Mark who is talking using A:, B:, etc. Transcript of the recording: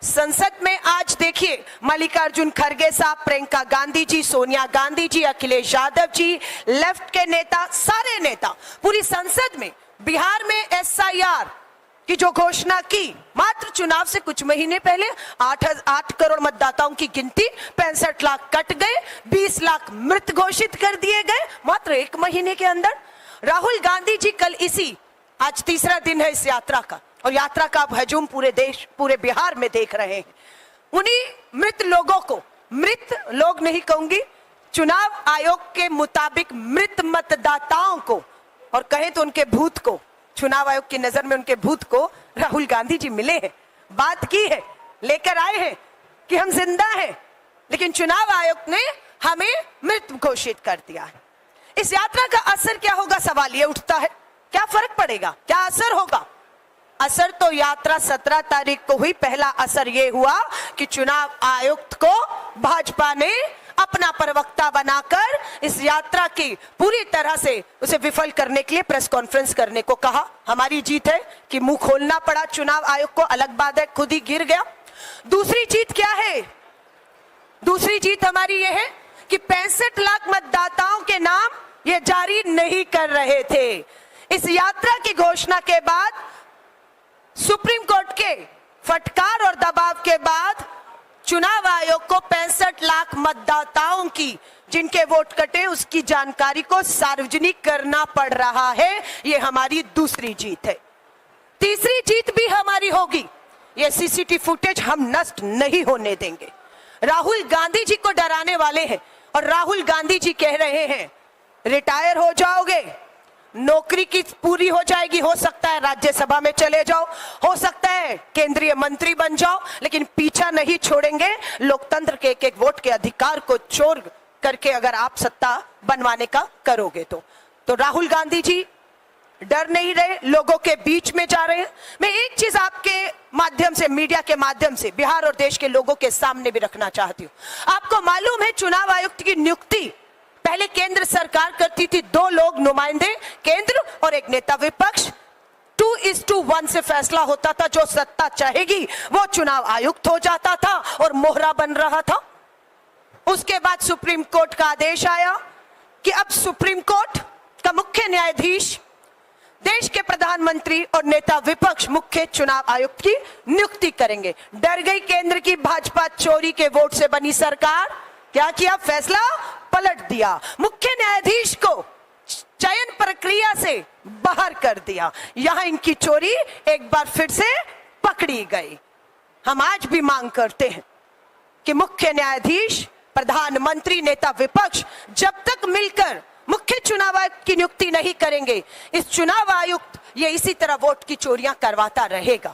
A: संसद में आज देखिए मल्लिकार्जुन खड़गे साहब, प्रियंका गांधी जी, सोनिया गांधी जी, अखिलेश यादव जी, लेफ्ट के नेता, सारे नेता पूरी संसद में बिहार में एसआईआर की जो घोषणा की, मात्र चुनाव से कुछ महीने पहले 8 करोड़ मतदाताओं की गिनती, 65 लाख कट गए, 20 लाख मृत घोषित कर दिए गए मात्र 1 महीने के अंदर। राहुल गांधी जी कल आज तीसरा दिन है इस यात्रा का, और यात्रा का आप हजूम पूरे देश, पूरे बिहार में देख रहे हैं। उन्हीं मृत लोगों को, मृत लोग नहीं कहूंगी, चुनाव आयोग के मुताबिक मृत मतदाताओं को, और कहें तो उनके भूत को, चुनाव आयोग की नजर में उनके भूत को राहुल गांधी जी मिले हैं, बात की है, लेकर आए हैं कि हम जिंदा हैं, लेकिन चुनाव आयोग ने हमें मृत घोषित कर दिया है। इस यात्रा का असर क्या होगा, सवाल ये उठता है, क्या फर्क पड़ेगा, क्या असर होगा? असर तो यात्रा 17 तारीख को हुई। पहला असर यह हुआ कि चुनाव आयुक्त को भाजपा ने अपना प्रवक्ता बनाकर इस यात्रा की पूरी तरह से उसे विफल करने के लिए प्रेस कॉन्फ्रेंस करने को कहा। हमारी जीत है कि मुंह खोलना पड़ा चुनाव आयोग को, अलग बात है खुद ही गिर गया। दूसरी जीत क्या है? दूसरी जीत हमारी यह है कि 65 लाख मतदाताओं के नाम ये जारी नहीं कर रहे थे। इस यात्रा की घोषणा के बाद, सुप्रीम कोर्ट के फटकार और दबाव के बाद चुनाव आयोग को 65 लाख मतदाताओं की जिनके वोट कटे उसकी जानकारी को सार्वजनिक करना पड़ रहा है। ये हमारी दूसरी जीत है। तीसरी जीत भी हमारी होगी, ये सीसीटीवी फुटेज हम नष्ट नहीं होने देंगे। राहुल गांधी जी को डराने वाले हैं और राहुल गांधी जी कह रहे हैं रिटायर हो जाओगे, नौकरी की पूरी हो जाएगी, हो सकता है राज्यसभा में चले जाओ, हो सकता है केंद्रीय मंत्री बन जाओ, लेकिन पीछा नहीं छोड़ेंगे लोकतंत्र के एक एक वोट के अधिकार को चोर करके अगर आप सत्ता बनवाने का करोगे तो राहुल गांधी जी डर नहीं रहे, लोगों के बीच में जा रहे हैं। मैं एक चीज आपके माध्यम से, मीडिया के माध्यम से बिहार और देश के लोगों के सामने भी रखना चाहती हूं। आपको मालूम है चुनाव आयुक्त की नियुक्ति पहले केंद्र सरकार करती थी, 2 लोग नुमाइंदे केंद्र और एक नेता विपक्ष, 2:1 से फैसला होता था, जो सत्ता चाहेगी वो चुनाव आयुक्त हो जाता था और मोहरा बन रहा था। उसके बाद सुप्रीम कोर्ट का आदेश आया कि अब सुप्रीम कोर्ट का मुख्य न्यायाधीश देश के प्रधानमंत्री और नेता विपक्ष मुख्य चुनाव आयुक्त की नियुक्ति करेंगे। डर गई केंद्र की भाजपा, चोरी के वोट से बनी सरकार, क्या किया? फैसला पलट दिया, मुख्य न्यायाधीश को चयन प्रक्रिया से बाहर कर दिया। यहां इनकी चोरी एक बार फिर से पकड़ी गई। हम आज भी मांग करते हैं कि मुख्य न्यायाधीश, प्रधानमंत्री, नेता विपक्ष जब तक मिलकर मुख्य चुनाव आयुक्त की नियुक्ति नहीं करेंगे, इस चुनाव आयुक्त ये इसी तरह वोट की चोरियां करवाता रहेगा।